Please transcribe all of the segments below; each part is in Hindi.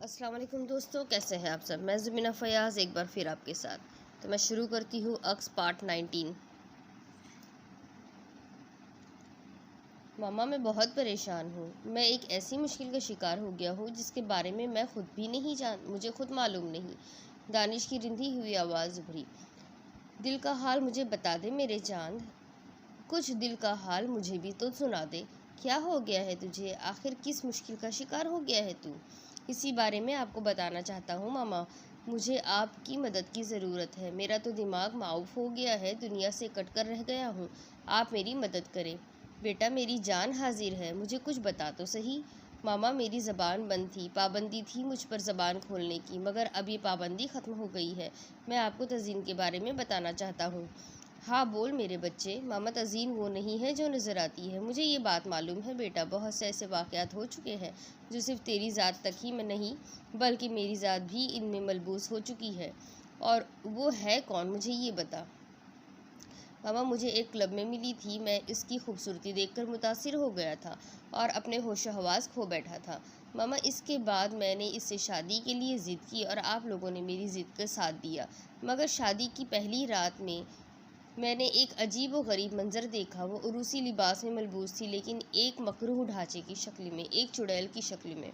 अस्सलाम वालेकुम दोस्तों, कैसे हैं आप सब। मैं ज़मीना फ़याज़ एक बार फिर आपके साथ। तो मैं शुरू करती हूँ अक्स पार्ट 19। मामा, मैं बहुत परेशान हूँ। मैं एक ऐसी मुश्किल का शिकार हो गया हूँ जिसके बारे में मैं खुद भी नहीं मुझे खुद मालूम नहीं। दानिश की रिंधी हुई आवाज़ उभरी। दिल का हाल मुझे बता दे मेरे चांद, कुछ दिल का हाल मुझे भी तो सुना दे। क्या हो गया है तुझे? आखिर किस मुश्किल का शिकार हो गया है तू? इसी बारे में आपको बताना चाहता हूँ मामा। मुझे आपकी मदद की ज़रूरत है। मेरा तो दिमाग माऊफ हो गया है, दुनिया से कट कर रह गया हूँ। आप मेरी मदद करें। बेटा, मेरी जान हाजिर है, मुझे कुछ बता तो सही। मामा, मेरी ज़बान बंद थी, पाबंदी थी मुझ पर ज़बान खोलने की, मगर अब ये पाबंदी ख़त्म हो गई है। मैं आपको तज़ीन के बारे में बताना चाहता हूँ। हाँ बोल मेरे बच्चे। मामा, तज़ीन वो नहीं है जो नज़र आती है। मुझे ये बात मालूम है बेटा, बहुत से ऐसे वाक़यात हो चुके हैं जो सिर्फ़ तेरी ज़ात तक ही में नहीं बल्कि मेरी ज़ात भी इनमें मलबूस हो चुकी है। और वो है कौन, मुझे ये बता। मामा, मुझे एक क्लब में मिली थी। मैं इसकी खूबसूरती देखकर मुतासिर हो गया था और अपने होश हवास खो बैठा था। मामा, इसके बाद मैंने इससे शादी के लिए ज़िद की और आप लोगों ने मेरी ज़िद का साथ दिया। मगर शादी की पहली रात में मैंने एक अजीब व गरीब मंज़र देखा। वो उरूसी लिबास में मलबूस थी, लेकिन एक मकरूह ढांचे की शक्ल में, एक चुड़ैल की शक्ल में।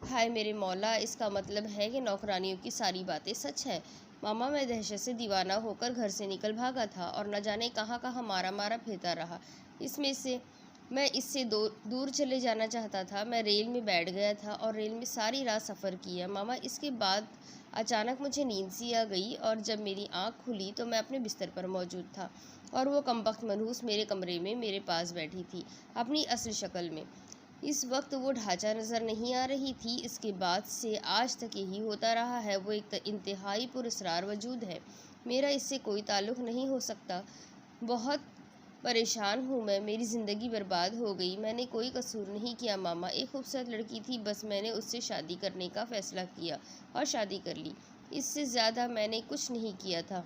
हाय मेरे मौला, इसका मतलब है कि नौकरानियों की सारी बातें सच हैं। मामा, मैं दहशत से दीवाना होकर घर से निकल भागा था और न जाने कहाँ कहाँ मारा मारा फिरता रहा। इसमें से मैं इससे दूर चले जाना चाहता था। मैं रेल में बैठ गया था और रेल में सारी रात सफ़र किया। मामा, इसके बाद अचानक मुझे नींद सी आ गई और जब मेरी आँख खुली तो मैं अपने बिस्तर पर मौजूद था और वो कमबख्त मनहूस मेरे कमरे में मेरे पास बैठी थी, अपनी असली शक्ल में। इस वक्त वो ढांचा नज़र नहीं आ रही थी। इसके बाद से आज तक यही होता रहा है। वो एक इंतहाई पुरस्रार वजूद है। मेरा इससे कोई ताल्लुक़ नहीं हो सकता। बहुत परेशान हूँ मैं, मेरी ज़िंदगी बर्बाद हो गई। मैंने कोई कसूर नहीं किया मामा। एक खूबसूरत लड़की थी, बस मैंने उससे शादी करने का फ़ैसला किया और शादी कर ली। इससे ज़्यादा मैंने कुछ नहीं किया था।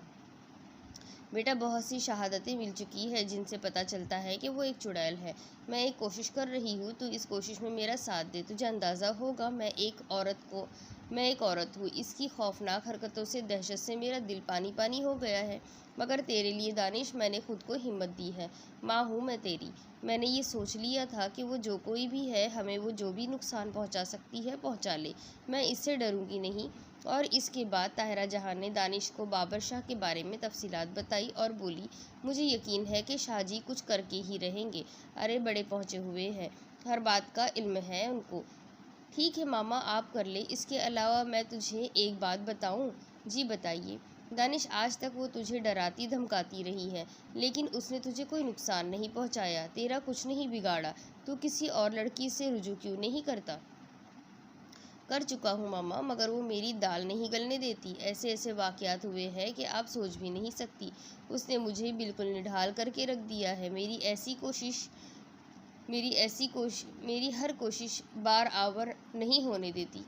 बेटा, बहुत सी शहादतें मिल चुकी है जिनसे पता चलता है कि वो एक चुड़ैल है। मैं एक कोशिश कर रही हूँ, तो इस कोशिश में मेरा साथ दे। तुझे अंदाज़ा होगा मैं एक औरत हूँ। इसकी खौफनाक हरकतों से, दहशत से मेरा दिल पानी पानी हो गया है। मगर तेरे लिए दानिश, मैंने खुद को हिम्मत दी है। माँ हूँ मैं तेरी। मैंने ये सोच लिया था कि वो जो कोई भी है, हमें वो जो भी नुकसान पहुँचा सकती है पहुँचा ले। मैं इससे डरूँगी नहीं। और इसके बाद ताहिरा जहां ने दानिश को बाबर शाह के बारे में तफसीलात बताई और बोली, मुझे यकीन है कि शाहजी कुछ करके ही रहेंगे। अरे बड़े पहुँचे हुए हैं, हर बात का इल्म है उनको। ठीक है मामा, आप कर ले। इसके अलावा मैं तुझे एक बात बताऊं? जी बताइए। दानिश, आज तक वो तुझे डराती धमकाती रही है, लेकिन उसने तुझे कोई नुकसान नहीं पहुंचाया, तेरा कुछ नहीं बिगाड़ा। तू किसी और लड़की से रुजू क्यों नहीं करता? कर चुका हूँ मामा, मगर वो मेरी दाल नहीं गलने देती। ऐसे ऐसे वाक़यात हुए हैं कि आप सोच भी नहीं सकती। उसने मुझे बिल्कुल निढाल करके रख दिया है। मेरी हर कोशिश बार आवर नहीं होने देती।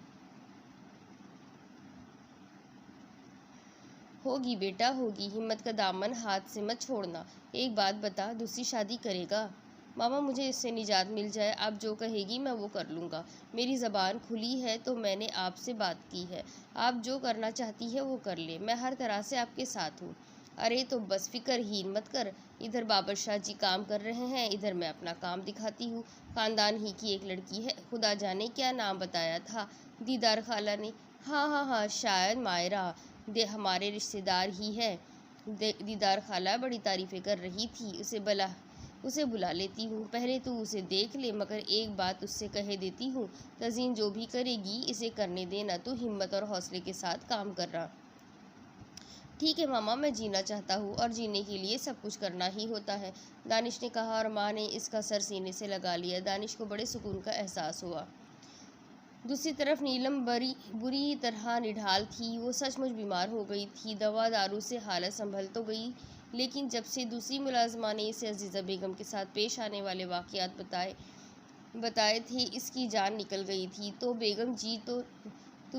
होगी बेटा होगी, हिम्मत का दामन हाथ से मत छोड़ना। एक बात बता, दूसरी शादी करेगा? मामा, मुझे इससे निजात मिल जाए, आप जो कहेगी मैं वो कर लूँगा। मेरी ज़बान खुली है तो मैंने आपसे बात की है। आप जो करना चाहती है वो कर ले, मैं हर तरह से आपके साथ हूँ। अरे तो बस फ़िक्रहीन मत कर। इधर बाबर शाह जी काम कर रहे हैं, इधर मैं अपना काम दिखाती हूँ। ख़ानदान ही की एक लड़की है, खुदा जाने क्या नाम बताया था दीदार खाला ने। हाँ हाँ हाँ, शायद मायरा दे, हमारे रिश्तेदार ही है। दीदार खाला बड़ी तारीफ़ें कर रही थी। उसे बुला लेती हूँ। पहले तो उसे देख ले, मगर एक बात उससे कह देती हूँ, तज़ीन जो भी करेगी इसे करने देना। तो हिम्मत और हौसले के साथ काम कर रहा। ठीक है मामा, मैं जीना चाहता हूँ और जीने के लिए सब कुछ करना ही होता है, दानिश ने कहा और माँ ने इसका सर सीने से लगा लिया। दानिश को बड़े सुकून का एहसास हुआ। दूसरी तरफ नीलम बुरी तरह निढाल थी। वो सचमुच बीमार हो गई थी। दवा दारू से हालत संभल तो गई, लेकिन जब से दूसरी मुलाजमा ने इसे अजीज़ा बेगम के साथ पेश आने वाले वाक़यात बताए थे, इसकी जान निकल गई थी। तू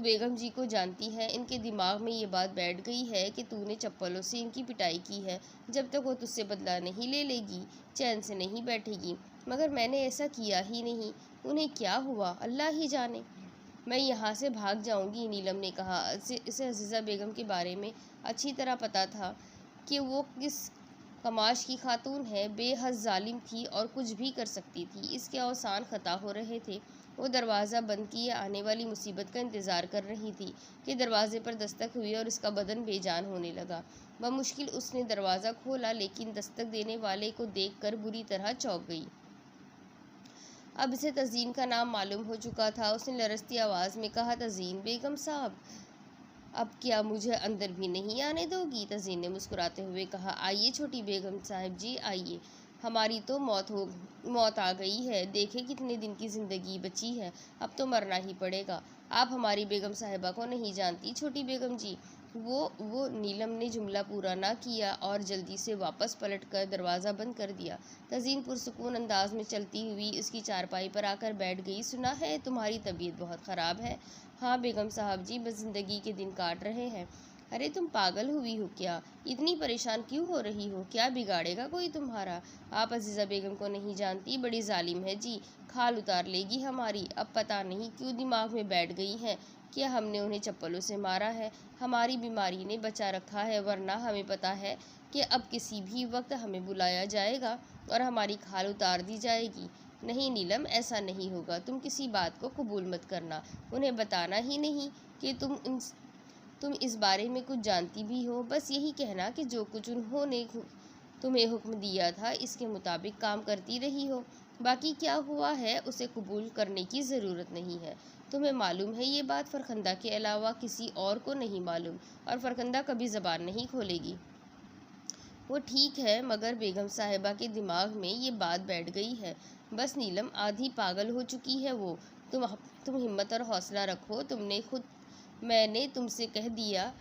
बेगम जी को जानती है, इनके दिमाग में ये बात बैठ गई है कि तूने चप्पलों से इनकी पिटाई की है। जब तक वो तुझसे बदला नहीं ले लेगी, चैन से नहीं बैठेगी। मगर मैंने ऐसा किया ही नहीं। उन्हें क्या हुआ अल्लाह ही जाने। मैं यहाँ से भाग जाऊँगी, नीलम ने कहा। इसे अजीज़ा बेगम के बारे में अच्छी तरह पता था कि वो किस कमाश की खातून है, बेहद जालिम थी और कुछ भी कर सकती थी। इसके अवसान ख़ता हो रहे थे। वो दरवाज़ा बंद किए आने वाली मुसीबत का इंतज़ार कर रही थी कि दरवाजे पर दस्तक हुई और उसका बदन बेजान होने लगा। बमुश्किल उसने दरवाज़ा खोला, लेकिन दस्तक देने वाले को देखकर बुरी तरह चौंक गई। अब इसे तज़ीन का नाम मालूम हो चुका था। उसने लरजती आवाज़ में कहा, तज़ीन बेगम साहब, अब क्या मुझे अंदर भी नहीं आने दोगी? तज़ीन ने मुस्कुराते हुए कहा, आइए छोटी बेगम साहब जी, आइए। हमारी तो मौत आ गई है। देखे कितने दिन की ज़िंदगी बची है, अब तो मरना ही पड़ेगा। आप हमारी बेगम साहिबा को नहीं जानती छोटी बेगम जी। वो नीलम ने जुमला पूरा ना किया और जल्दी से वापस पलटकर दरवाज़ा बंद कर दिया। तज़ीन पुरसुकून अंदाज में चलती हुई उसकी चारपाई पर आकर बैठ गई। सुना है तुम्हारी तबीयत बहुत ख़राब है? हाँ बेगम साहब जी, बस ज़िंदगी के दिन काट रहे हैं। अरे तुम पागल हुई हो क्या? इतनी परेशान क्यों हो रही हो? क्या बिगाड़ेगा कोई तुम्हारा? आप अजीज़ा बेगम को नहीं जानती, बड़ी जालिम है जी, खाल उतार लेगी हमारी। अब पता नहीं क्यों दिमाग में बैठ गई है कि हमने उन्हें चप्पलों से मारा है। हमारी बीमारी ने बचा रखा है, वरना हमें पता है कि अब किसी भी वक्त हमें बुलाया जाएगा और हमारी खाल उतार दी जाएगी। नहीं नीलम, ऐसा नहीं होगा। तुम किसी बात को कबूल मत करना। उन्हें बताना ही नहीं कि तुम इस बारे में कुछ जानती भी हो। बस यही कहना कि जो कुछ उन्होंने तुम्हें हुक्म दिया था इसके मुताबिक काम करती रही हो। बाकी क्या हुआ है उसे कबूल करने की ज़रूरत नहीं है। तुम्हें मालूम है ये बात, फरखंदा के अलावा किसी और को नहीं मालूम, और फरखंदा कभी ज़बान नहीं खोलेगी। वो ठीक है, मगर बेगम साहिबा के दिमाग में ये बात बैठ गई है। बस नीलम, आधी पागल हो चुकी है वो। तुम हिम्मत और हौसला रखो। मैंने तुमसे कह दिया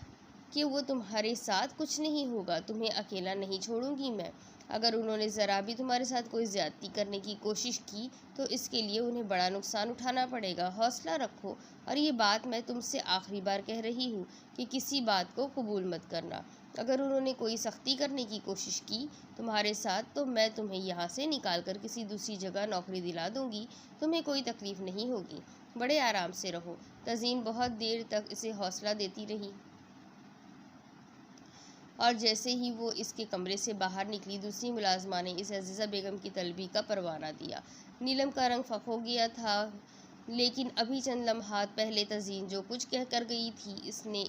कि वो तुम्हारे साथ कुछ नहीं होगा। तुम्हें अकेला नहीं छोड़ूंगी मैं। अगर उन्होंने ज़रा भी तुम्हारे साथ कोई ज़्यादती करने की कोशिश की तो इसके लिए उन्हें बड़ा नुकसान उठाना पड़ेगा। हौसला रखो, और ये बात मैं तुमसे आखिरी बार कह रही हूँ कि किसी बात को कबूल मत करना। अगर उन्होंने कोई सख्ती करने की कोशिश की तुम्हारे साथ तो मैं तुम्हें यहाँ से निकाल कर किसी दूसरी जगह नौकरी दिला दूँगी। तुम्हें कोई तकलीफ़ नहीं होगी। बड़े आराम से रहो। तज़ीन बहुत देर तक इसे हौसला देती रही, और जैसे ही वो इसके कमरे से बाहर निकली, दूसरी मुलाजमा ने इसे अजीज़ा बेगम की तलबी का परवाना दिया। नीलम का रंग फ़क हो गया था, लेकिन अभी चंद लम्हात पहले तज़ीन जो कुछ कह कर गई थी इसने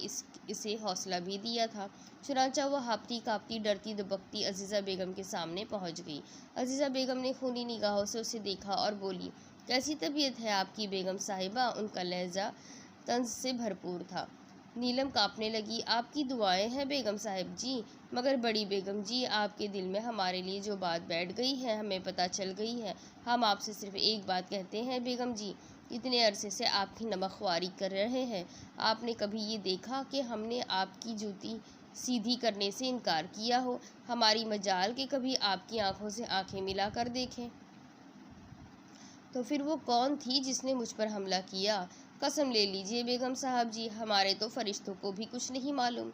इसे हौसला भी दिया था। चुनांचा वह हाँफती काँपती डरती दुबकती अजीज़ा बेगम के सामने पहुँच गई। अजीज़ा बेगम ने खूनी निगाहों से उसे देखा और बोली, कैसी तबीयत है आपकी बेगम साहिबा? उनका लहजा तंज से भरपूर था। नीलम काँपने लगी। आपकी दुआएं हैं बेगम साहिब जी। मगर बड़ी बेगम जी, आपके दिल में हमारे लिए जो बात बैठ गई है हमें पता चल गई है। हम आपसे सिर्फ एक बात कहते हैं बेगम जी, इतने अरसे से आपकी नमकख्वारी कर रहे हैं। आपने कभी ये देखा कि हमने आपकी जूती सीधी करने से इनकार किया हो? हमारी मजाल के कभी आपकी आंखों से आंखें मिला कर देखें। तो फिर वो कौन थी जिसने मुझ पर हमला किया? कसम ले लीजिए बेगम साहब जी, हमारे तो फरिश्तों को भी कुछ नहीं मालूम।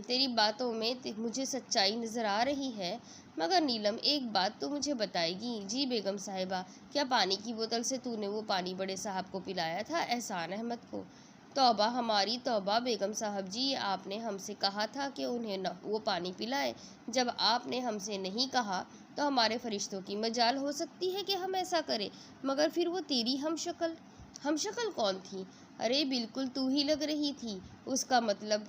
तेरी बातों में मुझे सच्चाई नज़र आ रही है। मगर नीलम, एक बात तो मुझे बताएगी? जी बेगम साहिबा। क्या पानी की बोतल से तूने वो पानी बड़े साहब को पिलाया था, एहसान अहमद को? तौबा हमारी तौबा बेगम साहब जी, आपने हमसे कहा था कि उन्हें न वो पानी पिलाए। जब आपने हमसे नहीं कहा तो हमारे फरिश्तों की मजाल हो सकती है कि हम ऐसा करें। मगर फिर वो तेरी हमशक्ल कौन थी? अरे बिल्कुल तू ही लग रही थी। उसका मतलब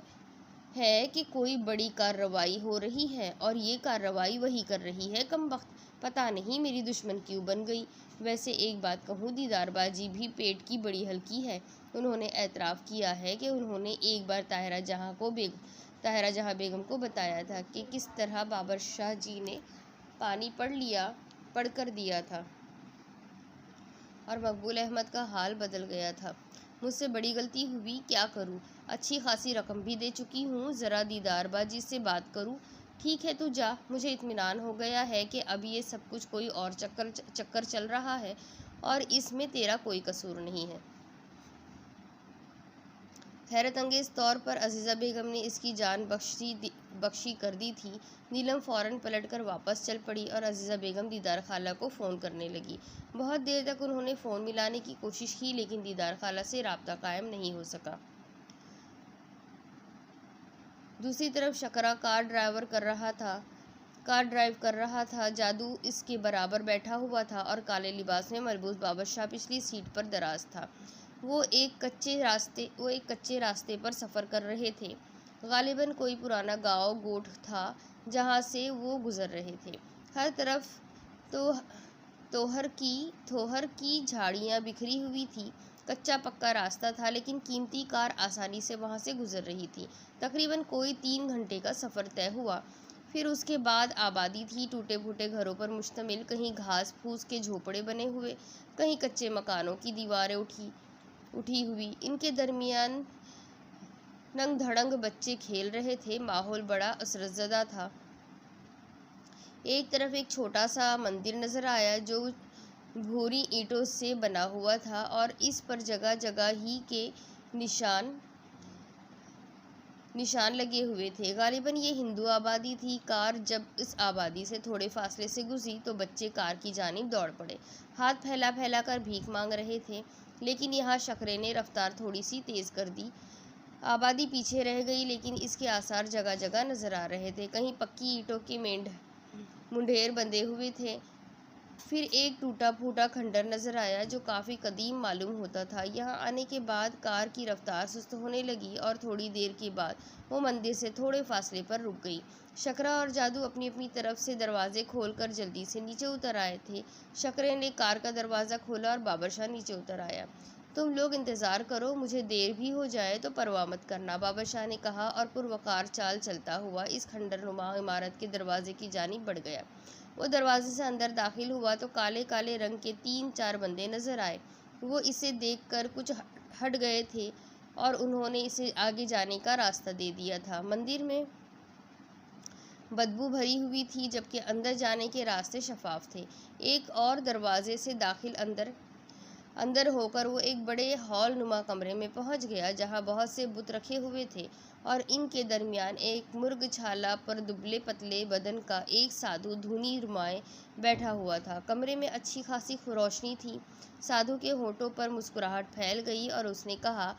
है कि कोई बड़ी कार्रवाई हो रही है, और ये कार्रवाई वही कर रही है कमबख्त। पता नहीं मेरी दुश्मन क्यों बन गई। वैसे एक बात कहूँ, दीदारबाजी भी पेट की बड़ी हल्की है। उन्होंने एतराफ़ किया है कि उन्होंने एक बार ताहिरा जहाँ बेगम को बताया था कि किस तरह बाबर शाह जी ने पानी पढ़ कर दिया था और मकबूल अहमद का हाल बदल गया था। मुझसे बड़ी गलती हुई, क्या करूं? अच्छी खासी रकम भी दे चुकी हूँ। ज़रा दीदारबाजी से बात करूं? ठीक है तू जा। मुझे इत्मीनान हो गया है कि अब ये सब कुछ कोई और चक्कर चल रहा है और इसमें तेरा कोई कसूर नहीं है। हैरत अंगेज़ तौर पर अजीज़ा बेगम ने इसकी जान बख्शी कर दी थी। नीलम फ़ौरन पलटकर वापस चल पड़ी और अजीज़ा बेगम दीदार खाला को फ़ोन करने लगी। बहुत देर तक उन्होंने फ़ोन मिलाने की कोशिश की, लेकिन दीदार खाला से राब्ता कायम नहीं हो सका। दूसरी तरफ शकरा कार ड्राइव कर रहा था। जादू इसके बराबर बैठा हुआ था और काले लिबास में मलबूस बाबर शाह पिछली सीट पर दराज था। वो एक कच्चे रास्ते पर सफ़र कर रहे थे। गालिबन कोई पुराना गांव गोठ था जहां से वो गुजर रहे थे। हर तरफ थोहर की झाड़ियां बिखरी हुई थी। कच्चा पक्का रास्ता था, लेकिन कीमती कार आसानी से वहां से गुजर रही थी। तकरीबन कोई 3 घंटे का सफ़र तय हुआ। फिर उसके बाद आबादी थी, टूटे फूटे घरों पर मुश्तमिल, कहीं घास फूस के झोपड़े बने हुए, कहीं कच्चे मकानों की दीवारें उठी हुई। इनके दरमियान नंग धड़ंग बच्चे खेल रहे थे। माहौल बड़ा असरज़दा था। एक तरफ एक छोटा सा मंदिर नज़र आया जो भूरी ईंटों से बना हुआ था और इस पर जगह जगह ही के निशान लगे हुए थे। गालिबन ये हिंदू आबादी थी। कार जब इस आबादी से थोड़े फासले से गुजरी तो बच्चे कार की जानिब दौड़ पड़े। हाथ फैला फैला कर भीख मांग रहे थे, लेकिन यहाँ शकरे ने रफ्तार थोड़ी सी तेज़ कर दी। आबादी पीछे रह गई, लेकिन इसके आसार जगह जगह नज़र आ रहे थे। कहीं पक्की ईंटों के मुंडेर बंधे हुए थे। फिर एक टूटा फूटा खंडर नज़र आया जो काफ़ी कदीम मालूम होता था। यहाँ आने के बाद कार की रफ्तार सुस्त होने लगी और थोड़ी देर के बाद वो मंदिर से थोड़े फासले पर रुक गई। शकरा और जादू अपनी अपनी तरफ से दरवाजे खोलकर जल्दी से नीचे उतर आए थे। शकरे ने कार का दरवाज़ा खोला और बाबर शाह नीचे उतर आया। तुम लोग इंतज़ार करो, मुझे देर भी हो जाए तो परवाह मत करना, बाबर शाह ने कहा और पुरवकार चाल चलता हुआ इस खंडरनुमा इमारत के दरवाजे की जानिब बढ़ गया। वो दरवाजे से अंदर दाखिल हुआ तो काले काले रंग के 3-4 बंदे नजर आए। वो इसे देखकर कुछ हट गए थे और उन्होंने इसे आगे जाने का रास्ता दे दिया था। मंदिर में बदबू भरी हुई थी, जबकि अंदर जाने के रास्ते शफाफ थे। एक और दरवाजे से दाखिल अंदर होकर वो एक बड़े हॉल नुमा कमरे में पहुंच गया, जहां बहुत से बुत रखे हुए थे और इनके दरमियान एक मुर्गछाला पर दुबले पतले बदन का एक साधु धूनी रुमाए बैठा हुआ था। कमरे में अच्छी खासी रोशनी थी। साधु के होठों पर मुस्कुराहट फैल गई और उसने कहा,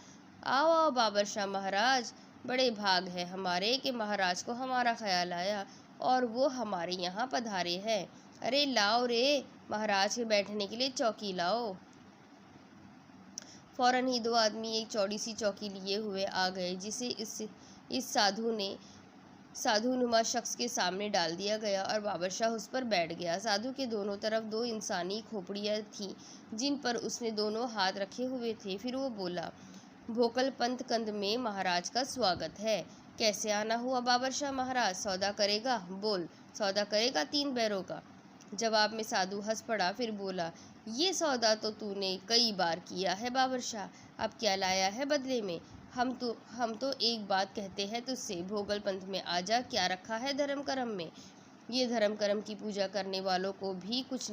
आओ आओ बाबर शाह महाराज, बड़े भाग है हमारे कि महाराज को हमारा ख्याल आया और वो हमारे यहाँ पधारे हैं। अरे लाओ रे, महाराज के बैठने के लिए चौकी लाओ। फौरन ही 2 आदमी एक चौड़ी सी चौकी लिए हुए आ गए, जिसे इस साधुनुमा शख्स के सामने डाल दिया गया और बाबर शाह उस पर बैठ गया। साधु के दोनों तरफ 2 इंसानी खोपड़ियाँ थीं, जिन पर उसने दोनों हाथ रखे हुए थे। फिर वो बोला, भोकल पंथ कंद में महाराज का स्वागत है। कैसे आना हुआ बाबर शाह महाराज, सौदा करेगा? बोल, सौदा करेगा 3 बैरों का? जवाब में साधु हंस पड़ा। फिर बोला, ये सौदा तो तूने कई बार किया है बाबर शाह, अब क्या लाया है बदले में? हम तो एक बात कहते हैं तुझसे, भोगल पंथ में आजा। क्या रखा है धर्म कर्म में? ये धर्म कर्म की पूजा करने वालों को भी कुछ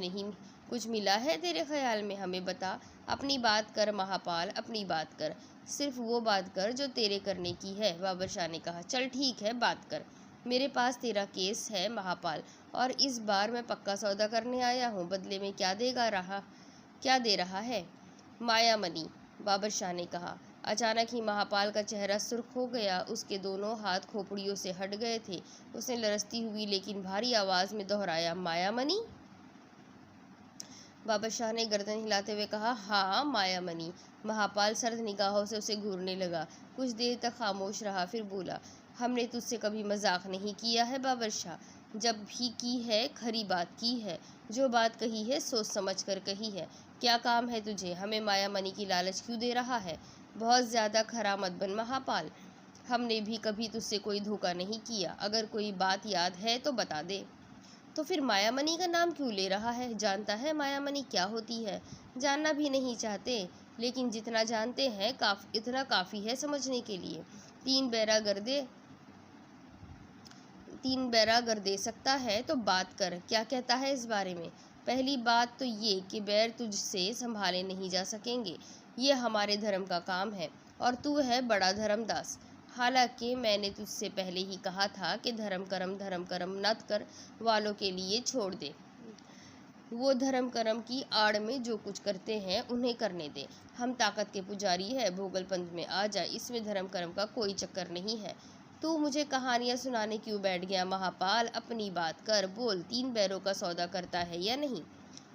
मिला है तेरे ख्याल में? हमें बता। अपनी बात कर महापाल, अपनी बात कर, सिर्फ वो बात कर जो तेरे करने की है। बाबर शाह ने कहा, चल ठीक है, बात कर। मेरे पास तेरा केस है महापाल, और इस बार मैं पक्का सौदा करने आया हूँ। बदले में क्या दे रहा है? माया मनी, बाबर शाह ने कहा। अचानक ही महापाल का चेहरा सुर्ख हो गया। उसके दोनों हाथ खोपड़ियों से हट गए थे। उसने लरजती हुई लेकिन भारी आवाज़ में दोहराया, माया मनी? बाबर शाह ने गर्दन हिलाते हुए कहा, हाँ माया मनी। महापाल सर्द निगाहों से उसे घूरने लगा। कुछ देर तक खामोश रहा, फिर बोला, हमने तुझसे कभी मजाक नहीं किया है बाबर शाह, जब भी की है खरी बात की है। जो बात कही है सोच समझ कर कही है। क्या काम है तुझे? हमें माया मनी की लालच क्यों दे रहा है? बहुत ज़्यादा खरा मत बन महापाल, हमने भी कभी तुझसे कोई धोखा नहीं किया। अगर कोई बात याद है तो बता दे। तो फिर माया मनी का नाम क्यों ले रहा है? जानता है माया मनी क्या होती है? जानना भी नहीं चाहते, लेकिन जितना जानते हैं इतना काफ़ी है समझने के लिए। 3 बैरा गर दे सकता है तो बात कर, क्या कहता है इस बारे में? पहली बात तो ये कि बैर तुझसे संभाले नहीं जा सकेंगे। ये हमारे धर्म का काम है और तू है बड़ा धर्मदास। हालांकि मैंने तुझसे पहले ही कहा था कि धर्म कर्म न कर वालों के लिए छोड़ दे। वो धर्म कर्म की आड़ में जो कुछ करते हैं उन्हें करने दे। हम ताकत के पुजारी है, भोगलपंथ में आ जाए, इसमें धर्म कर्म का कोई चक्कर नहीं है। तू मुझे कहानियां सुनाने क्यों बैठ गया महापाल? अपनी बात कर, बोल। 3 बैरों का सौदा करता है या नहीं?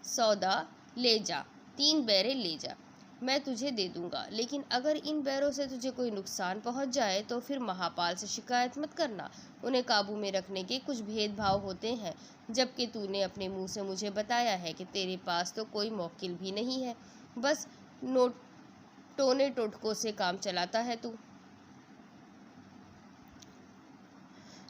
सौदा? ले जा, 3 बैरे ले जा, मैं तुझे दे दूंगा, लेकिन अगर इन बैरों से तुझे कोई नुकसान पहुंच जाए तो फिर महापाल से शिकायत मत करना। उन्हें काबू में रखने के कुछ भेदभाव होते हैं, जबकि तूने अपने मुंह से मुझे बताया है कि तेरे पास तो कोई मौकिल भी नहीं है, बस टोने टोटकों से काम चलाता है तू।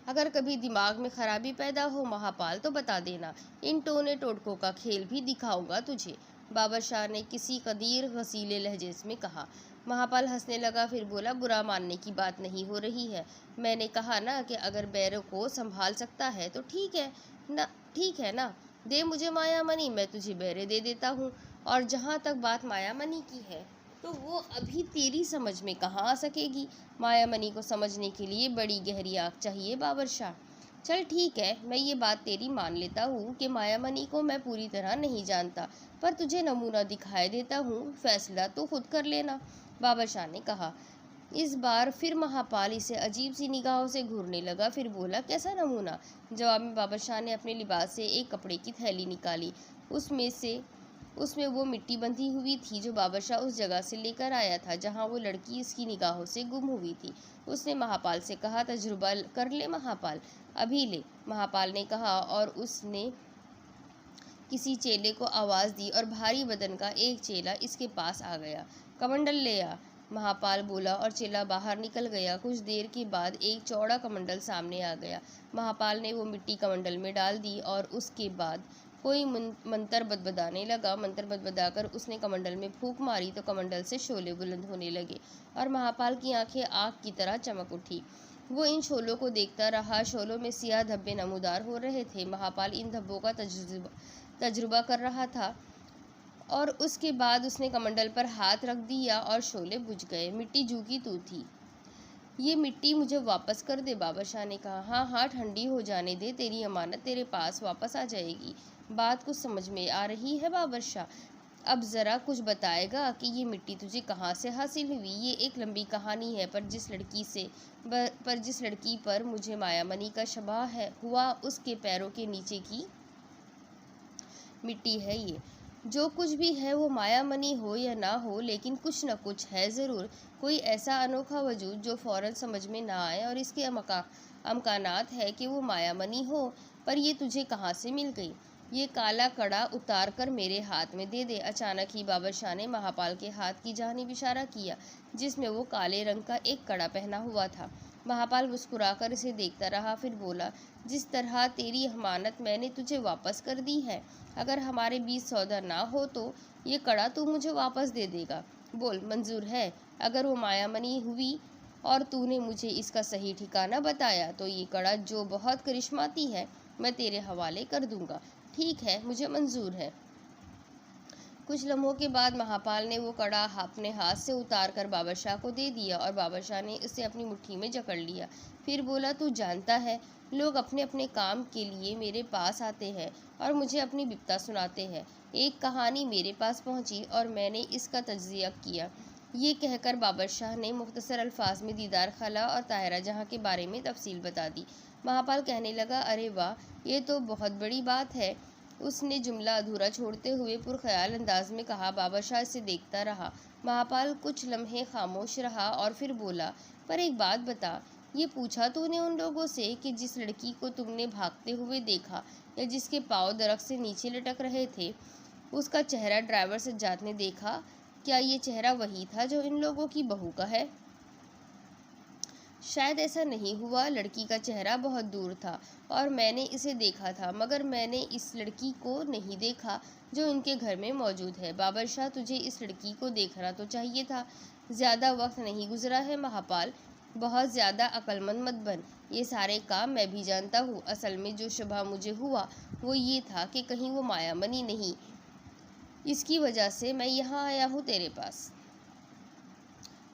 अगर कभी दिमाग में खराबी पैदा हो महापाल तो बता देना, इन टोने टोटकों का खेल भी दिखाऊंगा तुझे, बाबर शाह ने किसी कदीर गसीले लहजे में कहा। महापाल हंसने लगा, फिर बोला, बुरा मानने की बात नहीं हो रही है। मैंने कहा ना कि अगर बैरों को संभाल सकता है तो ठीक है ना, दे मुझे माया मनी, मैं तुझे बैरे दे देता हूँ। और जहाँ तक बात माया मनी की है तो वो अभी तेरी समझ में कहाँ आ सकेगी। मायामनी को समझने के लिए बड़ी गहरी आँख चाहिए बाबर शाह। चल ठीक है, मैं ये बात तेरी मान लेता हूँ कि मायामनी को मैं पूरी तरह नहीं जानता, पर तुझे नमूना दिखाई देता हूँ, फैसला तो खुद कर लेना, बाबर शाह ने कहा। इस बार फिर महापाल इसे अजीब सी निगाहों से घूरने लगा, फिर बोला, कैसा नमूना? जवाब में बाबर शाह ने अपने लिबास से एक कपड़े की थैली निकाली। उसमें वो मिट्टी बंधी हुई थी जो बाबर शाह उस जगह से लेकर आया था जहां वो लड़की इसकी निगाहों से गुम हुई थी। उसने महापाल से कहा, तजुर्बा कर ले महापाल। अभी ले, महापाल ने कहा, और उसने किसी चेले को आवाज़ दी और भारी बदन का एक चेला इसके पास आ गया। कमंडल ले आ, महापाल बोला, और चेला बाहर निकल गया। कुछ देर के बाद एक चौड़ा कमंडल सामने आ गया। महापाल ने वो मिट्टी कमंडल में डाल दी और उसके बाद कोई मंत्र बदबदाने लगा। मंत्र बदबदाकर उसने कमंडल में फूंक मारी तो कमंडल से शोले बुलंद होने लगे और महापाल की आंखें आग की तरह चमक उठी। वो इन शोलों को देखता रहा। शोलों में सियाह धब्बे नमूदार हो रहे थे। महापाल इन धब्बों का तजुर्बा कर रहा था और उसके बाद उसने कमंडल पर हाथ रख दिया और शोले बुझ गए। मिट्टी जू की तू थी। ये मिट्टी मुझे वापस कर दे, बाबर शाह ने कहा। हाँ हाँ, ठंडी हो जाने दे, तेरी अमानत तेरे पास वापस आ जाएगी। बात कुछ समझ में आ रही है बाबर शाह? अब ज़रा कुछ बताएगा कि ये मिट्टी तुझे कहाँ से हासिल हुई? ये एक लंबी कहानी है, पर जिस लड़की पर मुझे मायामनी का शबह हुआ उसके पैरों के नीचे की मिट्टी है ये। जो कुछ भी है वो मायामनी हो या ना हो, लेकिन कुछ न कुछ है ज़रूर। कोई ऐसा अनोखा वजूद जो फ़ौरन समझ में ना आए और इसके अमकानात है कि वो मायामनी हो, पर ये तुझे कहाँ से मिल गई? ये काला कड़ा उतार कर मेरे हाथ में दे दे। अचानक ही बाबर शाह ने महापाल के हाथ की जानिब इशारा किया जिसमें वो काले रंग का एक कड़ा पहना हुआ था। महापाल मुस्कुराकर इसे देखता रहा, फिर बोला, जिस तरह तेरी अमानत मैंने तुझे वापस कर दी है, अगर हमारे बीच सौदा ना हो तो ये कड़ा तू मुझे वापस दे देगा। बोल, मंजूर है? अगर वो मायामनी हुई और तूने मुझे इसका सही ठिकाना बताया तो ये कड़ा जो बहुत करिश्माती है मैं तेरे हवाले कर दूंगा। ठीक है, मुझे मंजूर है। कुछ लम्हों के बाद महापाल ने वो कड़ा अपने हाथ से उतार कर बाबर शाह को दे दिया और बाबर शाह ने उसे अपनी मुट्ठी में जकड़ लिया। फिर बोला, तू जानता है, लोग अपने अपने काम के लिए मेरे पास आते हैं और मुझे अपनी बिपता सुनाते हैं। एक कहानी मेरे पास पहुंची और मैंने इसका तज्जिया किया। ये कहकर बाबर शाह ने मुख्तसर अल्फाज में दीदार खाला और ताहिरा जहाँ के बारे में तफसील बता दी। महापाल कहने लगा, अरे वाह, ये तो बहुत बड़ी बात है। उसने जुमला अधूरा छोड़ते हुए पुरख्याल अंदाज में कहा। बाबर शाह इसे देखता रहा। महापाल कुछ लम्हे खामोश रहा और फिर बोला, पर एक बात बता, ये पूछा तूने उन लोगों से कि जिस लड़की को तुमने भागते हुए देखा या जिसके पाँव दरख्त से नीचे लटक रहे थे, उसका चेहरा ड्राइवर सज्जाद ने देखा, क्या ये चेहरा वही था जो इन लोगों की बहू का है? शायद ऐसा नहीं हुआ। लड़की का चेहरा बहुत दूर था और मैंने इसे देखा था, मगर मैंने इस लड़की को नहीं देखा जो इनके घर में मौजूद है। बाबर शाह, तुझे इस लड़की को देखना तो चाहिए था। ज़्यादा वक्त नहीं गुजरा है महापाल, बहुत ज़्यादा अक्लमंद मत बन। ये सारे काम मैं भी जानता हूँ। असल में जो शुबह मुझे हुआ वो ये था कि कहीं वो मायामनी नहीं, इसकी वजह से मैं यहाँ आया हूँ तेरे पास,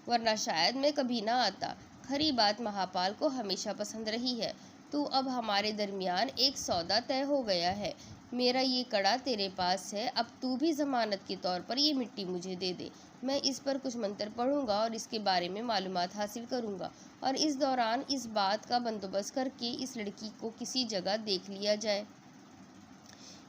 वरना शायद मैं कभी ना आता। खरी बात महापाल को हमेशा पसंद रही है। तो अब हमारे दरमियान एक सौदा तय हो गया है। मेरा ये कड़ा तेरे पास है, अब तू भी जमानत के तौर पर ये मिट्टी मुझे दे दे। मैं इस पर कुछ मंत्र पढ़ूंगा और इसके बारे में मालूमात हासिल करूंगा, और इस दौरान इस बात का बंदोबस्त करके इस लड़की को किसी जगह देख लिया जाए।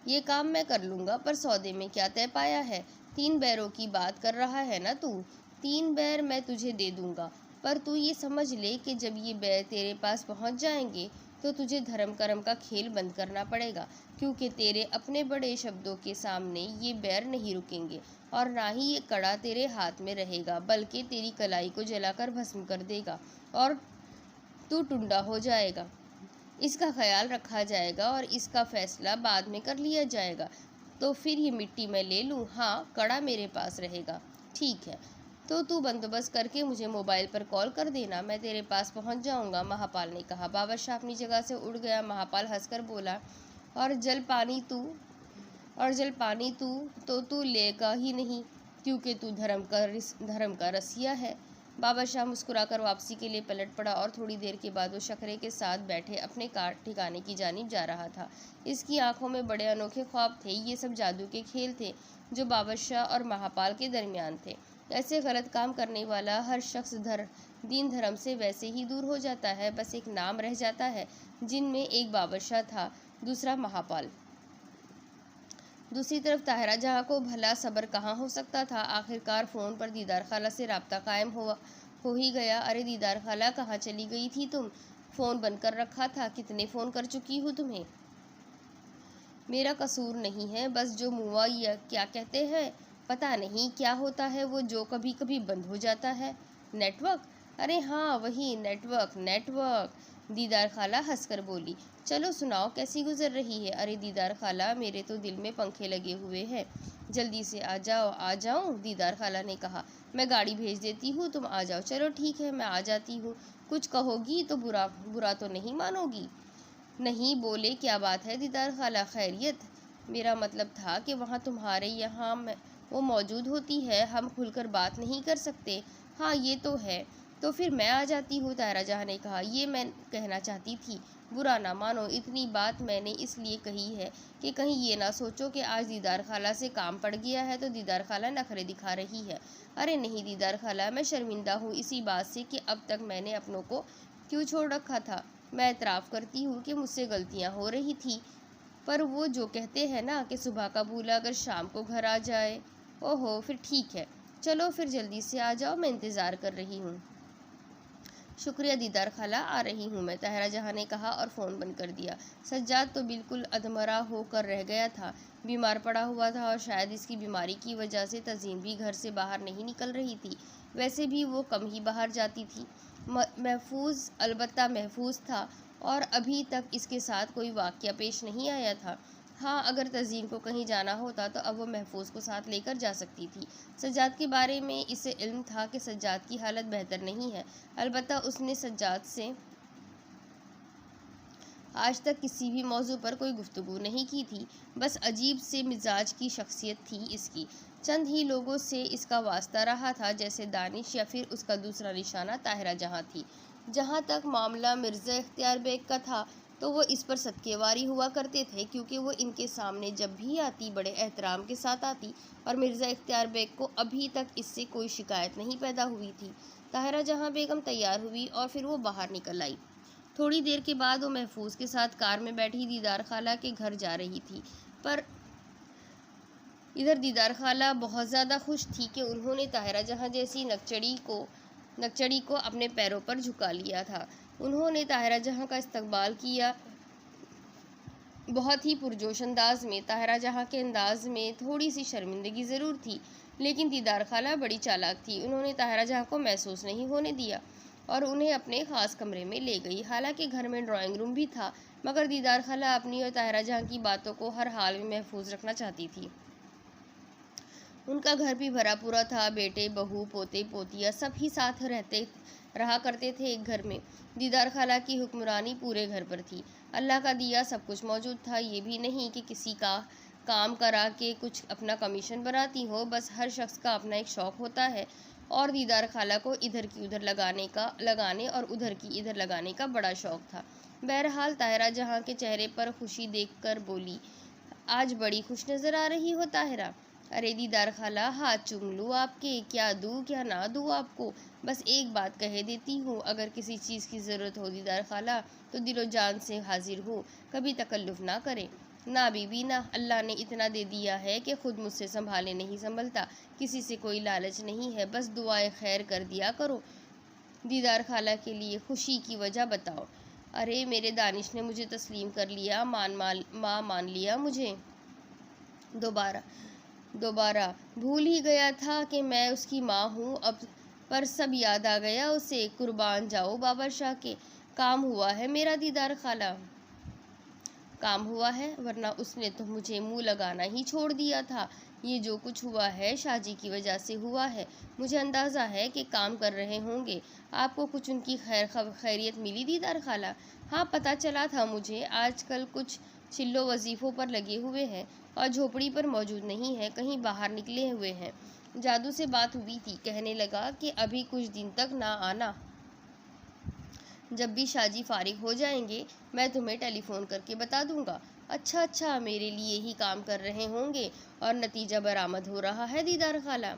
ये काम मैं कर लूंगा, पर सौदे में क्या तय पाया है? 3 बैरों की बात कर रहा है ना तू? 3 बैर मैं तुझे दे दूंगा, पर तू ये समझ ले कि जब ये बैर तेरे पास पहुंच जाएंगे तो तुझे धर्म कर्म का खेल बंद करना पड़ेगा, क्योंकि तेरे अपने बड़े शब्दों के सामने ये बैर नहीं रुकेंगे, और ना ही ये कड़ा तेरे हाथ में रहेगा, बल्कि तेरी कलाई को जलाकर भस्म कर देगा और तू टुंडा हो जाएगा। इसका ख्याल रखा जाएगा और इसका फैसला बाद में कर लिया जाएगा। तो फिर ये मिट्टी मैं ले लूँ? हाँ, कड़ा मेरे पास रहेगा। ठीक है, तो तू बंदोबस्त करके मुझे मोबाइल पर कॉल कर देना, मैं तेरे पास पहुंच जाऊंगा, महापाल ने कहा। बादशाह अपनी जगह से उठ गया। महापाल हंसकर बोला, और जल पानी तू तो तू लेगा ही नहीं, क्योंकि तू धर्म का रसिया है। बादशाह मुस्कुराकर वापसी के लिए पलट पड़ा और थोड़ी देर के बाद वो शखरे के साथ बैठे अपने ठिकाने की जानिब जा रहा था। इसकी आंखों में बड़े अनोखे ख्वाब थे। ये सब जादू के खेल थे जो बादशाह और महापाल के दरमियान थे। ऐसे गलत काम करने वाला हर शख्स दीन धर्म से वैसे ही दूर हो जाता है, बस एक नाम रह जाता है, जिनमें एक बादशाह था, दूसरा महापाल। दूसरी तरफ ताहिरा जहाँ को भला सब्र कहाँ हो सकता था। आखिरकार फ़ोन पर दीदार खाला से राब्ता कायम हो ही गया। अरे दीदार खाला, कहाँ चली गई थी तुम? फ़ोन बंद कर रखा था, कितने फ़ोन कर चुकी हूँ तुम्हें। मेरा कसूर नहीं है, बस जो मुआ या क्या कहते हैं, पता नहीं क्या होता है वो, जो कभी कभी बंद हो जाता है। नेटवर्क? अरे हाँ, वही नेटवर्क। दीदार खाला हंसकर बोली। चलो सुनाओ, कैसी गुजर रही है? अरे दीदार खाला, मेरे तो दिल में पंखे लगे हुए हैं, जल्दी से आ जाओ। आ जाऊँ? दीदार खाला ने कहा। मैं गाड़ी भेज देती हूँ, तुम आ जाओ। चलो ठीक है, मैं आ जाती हूँ। कुछ कहोगी तो बुरा तो नहीं मानोगी? नहीं, बोले क्या बात है दीदार खाला, खैरियत? मेरा मतलब था कि वहाँ तुम्हारे यहाँ वो मौजूद होती है, हम खुलकर बात नहीं कर सकते। हाँ ये तो है, तो फिर मैं आ जाती हूँ, ताहिरा जहाँ ने कहा। ये मैं कहना चाहती थी, बुरा ना मानो, इतनी बात मैंने इसलिए कही है कि कहीं ये ना सोचो कि आज दीदार खाला से काम पड़ गया है तो दीदार खाला नखरे दिखा रही है। अरे नहीं दीदार खाला, मैं शर्मिंदा हूँ इसी बात से कि अब तक मैंने अपनों को क्यों छोड़ रखा था। मैं इतराफ़ करती हूँ कि मुझसे गलतियाँ हो रही थी, पर वो जो कहते हैं ना कि सुबह का भूला अगर शाम को घर आ जाए। ओहो, फिर ठीक है, चलो फिर जल्दी से आ जाओ, मैं इंतज़ार कर रही हूँ। शुक्रिया दीदार खाला, आ रही हूँ मैं, ताहिरा जहाँ ने कहा और फ़ोन बंद कर दिया। सज्जाद तो बिल्कुल अधमरा होकर रह गया था, बीमार पड़ा हुआ था और शायद इसकी बीमारी की वजह से तज़ीन भी घर से बाहर नहीं निकल रही थी। वैसे भी वो कम ही बाहर जाती थी। अलबत्ता महफूज था और अभी तक इसके साथ कोई वाक़या पेश नहीं आया था। हाँ, अगर तज़ीन को कहीं जाना होता तो अब वो महफूज को साथ लेकर जा सकती थी। सज्जाद के बारे में इसे इल्म था कि सज्जाद की हालत बेहतर नहीं है। अलबत्ता उसने सज्जाद से आज तक किसी भी मौजू पर कोई गुफ्तगू नहीं की थी। बस अजीब से मिजाज की शख्सियत थी इसकी। चंद ही लोगों से इसका वास्ता रहा था, जैसे दानिश या फिर उसका दूसरा निशाना ताहिरा जहाँ थी। जहाँ तक मामला मिर्ज़ा इख्तियार बेग का था तो वो इस पर सदकेवारी हुआ करते थे, क्योंकि वो इनके सामने जब भी आती बड़े एहतराम के साथ आती, और मिर्ज़ा इख्तियार बेग को अभी तक इससे कोई शिकायत नहीं पैदा हुई थी। ताहिरा जहाँ बेगम तैयार हुई और फिर वो बाहर निकल आई। थोड़ी देर के बाद वो महफूज के साथ कार में बैठी दीदार खाला के घर जा रही थी, पर इधर दीदार खाला बहुत ज़्यादा खुश थी कि उन्होंने ताहिरा जहाँ जैसी नकचड़ी को अपने पैरों पर झुका लिया था। उन्होंने ताहिरा जहाँ का इस्तकबाल किया बहुत ही पुरजोश अंदाज में। ताहिरा जहाँ के अंदाज में थोड़ी सी शर्मिंदगी ज़रूर थी, लेकिन दीदार खाला बड़ी चालाक थी। उन्होंने ताहिरा जहाँ को महसूस नहीं होने दिया और उन्हें अपने ख़ास कमरे में ले गई। हालांकि घर में ड्राइंग रूम भी था, मगर दीदार खाला अपनी और ताहिरा जहाँ की बातों को हर हाल में महफूज रखना चाहती थी। उनका घर भी भरा पूरा था, बेटे बहू पोते पोतियाँ सब ही साथ रहा करते थे एक घर में। दीदार खाला की हुक्मरानी पूरे घर पर थी। अल्लाह का दिया सब कुछ मौजूद था। ये भी नहीं कि किसी का काम करा के कुछ अपना कमीशन बनाती हो, बस हर शख्स का अपना एक शौक़ होता है और दीदार खाला को इधर की उधर लगाने और उधर की इधर लगाने का बड़ा शौक था। बहरहाल ताहिरा जहाँ के चेहरे पर खुशी देखकर बोली, आज बड़ी खुश नज़र आ रही हो ताहिरा। अरे दीदार खाला, हाथ चूम लूँ आपके, क्या दूँ क्या ना दूँ आपको। बस एक बात कह देती हूँ, अगर किसी चीज़ की ज़रूरत हो दीदार खाला तो दिलो जान से हाजिर हूँ, कभी तकल्लुफ़ ना करें। ना बीबी ना, अल्लाह ने इतना दे दिया है कि खुद मुझसे संभाले नहीं संभलता। किसी से कोई लालच नहीं है, बस दुआए खैर कर दिया करो। दीदार खाला के लिए खुशी की वजह बताओ। अरे मेरे दानिश ने मुझे तस्लीम कर लिया, माँ मान लिया मुझे। दोबारा भूल ही गया था कि मैं उसकी माँ हूँ अब, पर सब याद आ गया उसे। कुर्बान जाओ बाबा शाह के, काम हुआ है मेरा दीदार खाला। काम हुआ है, वरना उसने तो मुझे मुंह लगाना ही छोड़ दिया था। ये जो कुछ हुआ है शाहजी की वजह से हुआ है। मुझे अंदाज़ा है कि काम कर रहे होंगे। आपको कुछ उनकी खैरियत मिली दीदार खाला? हाँ, पता चला था मुझे। आजकल कुछ चिल्लो वजीफ़ों पर लगे हुए हैं और झोपड़ी पर मौजूद नहीं है, कहीं बाहर निकले हुए हैं। जादू से बात हुई थी, कहने लगा कि अभी कुछ दिन तक ना आना, जब भी शाहजी फारिग हो जाएंगे मैं तुम्हें टेलीफोन करके बता दूंगा। अच्छा अच्छा, मेरे लिए ही काम कर रहे होंगे और नतीजा बरामद हो रहा है दीदार खाला।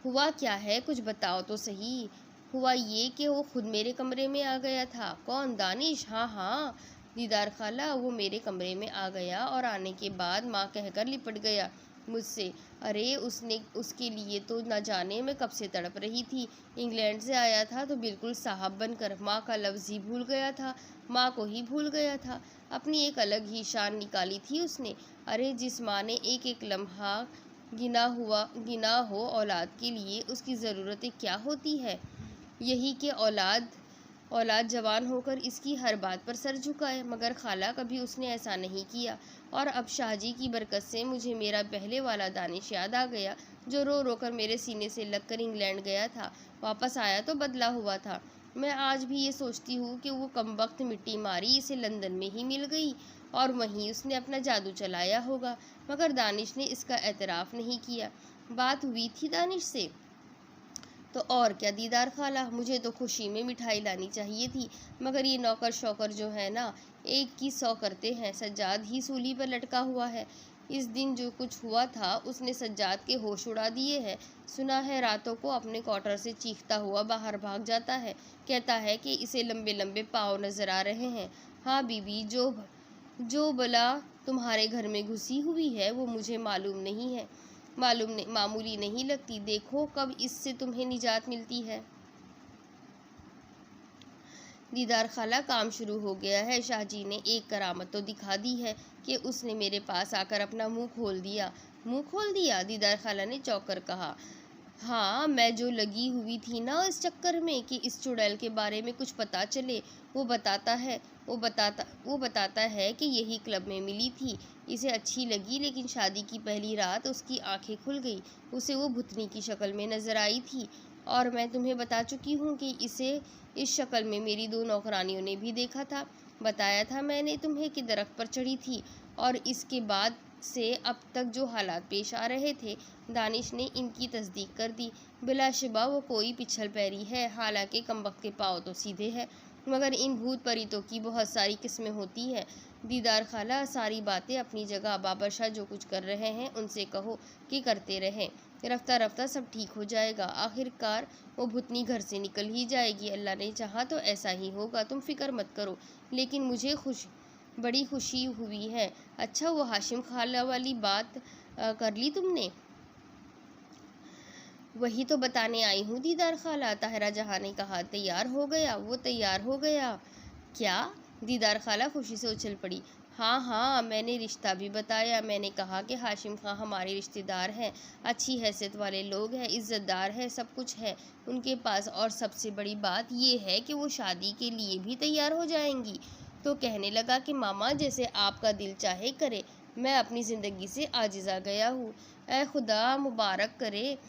हुआ क्या है, कुछ बताओ तो सही। हुआ ये कि वो खुद मेरे कमरे में आ गया था। कौन, दानिश? हाँ हाँ दीदार खाला, वो मेरे कमरे में आ गया और आने के बाद माँ कहकर लिपट गया मुझसे। अरे उसके लिए तो न जाने मैं कब से तड़प रही थी। इंग्लैंड से आया था तो बिल्कुल साहब बनकर, माँ का लफ्ज़ ही भूल गया था, माँ को ही भूल गया था। अपनी एक अलग ही शान निकाली थी उसने। अरे जिस माँ ने एक एक लम्हा गिना हो औलाद के लिए, उसकी ज़रूरतें क्या होती है। यही कि औलाद जवान होकर इसकी हर बात पर सर झुकाए, मगर खाला कभी उसने ऐसा नहीं किया। और अब शाहजी की बरकत से मुझे मेरा पहले वाला दानिश याद आ गया, जो रो रो कर मेरे सीने से लगकर इंग्लैंड गया था। वापस आया तो बदला हुआ था। मैं आज भी ये सोचती हूँ कि वो कमबख्त मिट्टी मारी इसे लंदन में ही मिल गई और वहीं उसने अपना जादू चलाया होगा, मगर दानिश ने इसका एतराफ़ नहीं किया। बात हुई थी दानिश से तो और क्या दीदार खाला, मुझे तो खुशी में मिठाई लानी चाहिए थी, मगर ये नौकर शौकर जो है ना, एक की 100 करते हैं। सज्जाद ही सूली पर लटका हुआ है। इस दिन जो कुछ हुआ था उसने सज्जाद के होश उड़ा दिए हैं। सुना है रातों को अपने क्वार्टर से चीखता हुआ बाहर भाग जाता है। कहता है कि इसे लंबे लंबे पाँव नजर आ रहे हैं। हाँ बीबी, जो बला तुम्हारे घर में घुसी हुई है वो मुझे मामूली नहीं लगती। देखो कब इससे तुम्हें निजात मिलती है। दीदार खाला, काम शुरू हो गया है। शाहजी ने एक करामत तो दिखा दी है कि उसने मेरे पास आकर अपना मुंह खोल दिया। मुंह खोल दिया? दीदार खाला ने चौंक कर कहा। हाँ, मैं जो लगी हुई थी ना इस चक्कर में कि इस चुड़ैल के बारे में कुछ पता चले, वो बताता है कि यही क्लब में मिली थी। इसे अच्छी लगी, लेकिन शादी की पहली रात उसकी आंखें खुल गई। उसे वो भुतनी की शक्ल में नजर आई थी। और मैं तुम्हें बता चुकी हूँ कि इसे इस शक्ल में मेरी 2 नौकरानियों ने भी देखा था। बताया था मैंने तुम्हें कि दरख्त पर चढ़ी थी। और इसके बाद से अब तक जो हालात पेश आ रहे थे, दानिश ने इनकी तस्दीक कर दी। बिलाशुबा वो कोई पिछल पैरी है, हालांकि कमबख्त के पाँव तो सीधे हैं, मगर इन भूत परितों की बहुत सारी किस्में होती हैं। दीदार खाला, सारी बातें अपनी जगह। बाबर शाह जो कुछ कर रहे हैं उनसे कहो कि करते रहें। रफ्ता रफ्ता सब ठीक हो जाएगा। आखिरकार वो भुतनी घर से निकल ही जाएगी। अल्लाह ने चाहा तो ऐसा ही होगा, तुम फिक्र मत करो। लेकिन मुझे बड़ी खुशी हुई है। अच्छा, वो हाशिम खाला वाली बात कर ली तुमने? वही तो बताने आई हूँ दीदार खाला, ताहिरा जहाँ ने कहा। तैयार हो गया? वो तैयार हो गया। क्या? दीदार खाला खुशी से उछल पड़ी। हाँ हाँ, मैंने रिश्ता भी बताया। मैंने कहा कि हाशिम खां हमारे रिश्तेदार हैं, अच्छी हैसियत वाले लोग हैं, इज़्ज़तदार है, सब कुछ है उनके पास। और सबसे बड़ी बात यह है कि वो शादी के लिए भी तैयार हो जाएंगी। तो कहने लगा कि मामा, जैसे आपका दिल चाहे करे। मैं अपनी ज़िंदगी से आजिज़ आ गया हूँ। ऐ खुदा मुबारक करे।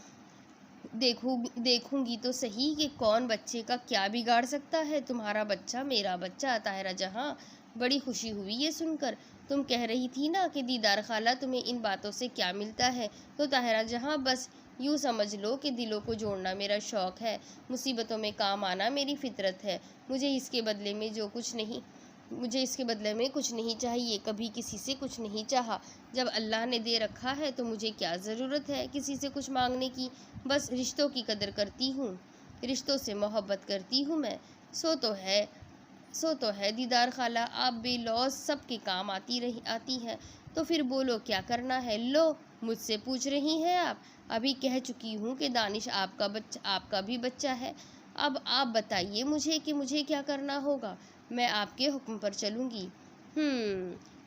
देखूंगी तो सही कि कौन बच्चे का क्या बिगाड़ सकता है। तुम्हारा बच्चा मेरा बच्चा। ताहिरा जहाँ, बड़ी खुशी हुई ये सुनकर। तुम कह रही थी ना कि दीदार खाला तुम्हें इन बातों से क्या मिलता है, तो ताहिरा जहाँ बस यूँ समझ लो कि दिलों को जोड़ना मेरा शौक़ है, मुसीबतों में काम आना मेरी फितरत है। मुझे इसके बदले में कुछ नहीं चाहिए, कभी किसी से कुछ नहीं चाहा। जब अल्लाह ने दे रखा है तो मुझे क्या ज़रूरत है किसी से कुछ मांगने की। बस रिश्तों की कदर करती हूँ, रिश्तों से मोहब्बत करती हूँ मैं। सो तो है दीदार खाला, आप बेलौस सबके काम आती है। तो फिर बोलो क्या करना है। लो मुझसे पूछ रही हैं आप। अभी कह चुकी हूँ कि दानिश आपका भी बच्चा है। अब आप बताइए मुझे कि मुझे क्या करना होगा। मैं आपके हुक्म पर चलूँगी।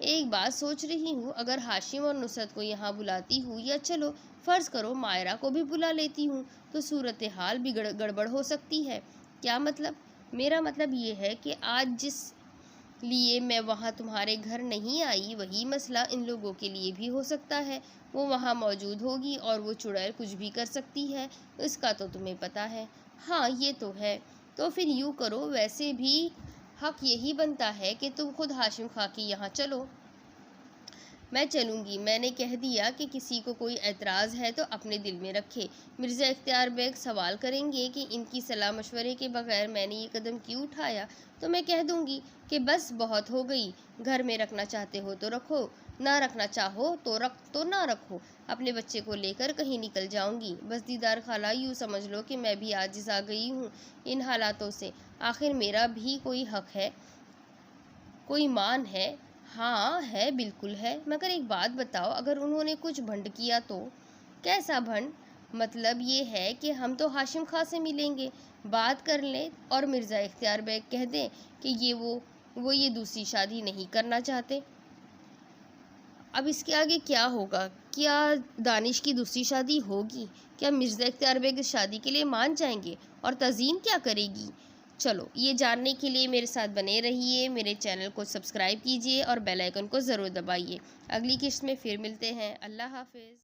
एक बात सोच रही हूँ, अगर हाशिम और नुसरत को यहाँ बुलाती हूँ, या चलो फ़र्ज़ करो मायरा को भी बुला लेती हूँ, तो सूरत हाल भी गड़बड़ हो सकती है। क्या मतलब? मेरा मतलब ये है कि आज जिस लिए मैं वहाँ तुम्हारे घर नहीं आई, वही मसला इन लोगों के लिए भी हो सकता है। वो वहाँ मौजूद होगी और वो चुड़ैल कुछ भी कर सकती है, इसका तो तुम्हें पता है। हाँ ये तो है। तो फिर यूँ करो, वैसे भी हक यही बनता है कि तुम खुद हाशिम खां के यहाँ चलो। मैं चलूँगी। मैंने कह दिया कि किसी को कोई एतराज़ है तो अपने दिल में रखे। मिर्ज़ा इख्तियार बेग सवाल करेंगे कि इनकी सलाह मशवरे के बगैर मैंने ये कदम क्यों उठाया, तो मैं कह दूँगी कि बस बहुत हो गई। घर में रखना चाहते हो तो रखो, ना रखना चाहो तो ना रखो। अपने बच्चे को लेकर कहीं निकल जाऊँगी। बस दीदार खाला, यूँ समझ लो कि मैं भी आजिज़ आ गई हूँ इन हालातों से। आखिर मेरा भी कोई हक है, कोई मान है। हाँ है, बिल्कुल है। मगर एक बात बताओ, अगर उन्होंने कुछ भंड किया तो? कैसा भंड? मतलब ये है कि हम तो हाशिम खां से मिलेंगे, बात कर लें और मिर्ज़ा इख्तियार बेग कह दें कि वो ये दूसरी शादी नहीं करना चाहते। अब इसके आगे क्या होगा? क्या दानिश की दूसरी शादी होगी? क्या मिर्ज़ा इख्तियार बेग इस शादी के लिए मान जाएंगे? और तज़ीन क्या करेगी? चलो ये जानने के लिए मेरे साथ बने रहिए। मेरे चैनल को सब्सक्राइब कीजिए और बेल आइकन को ज़रूर दबाइए। अगली किस्त में फिर मिलते हैं। अल्लाह हाफ़िज़।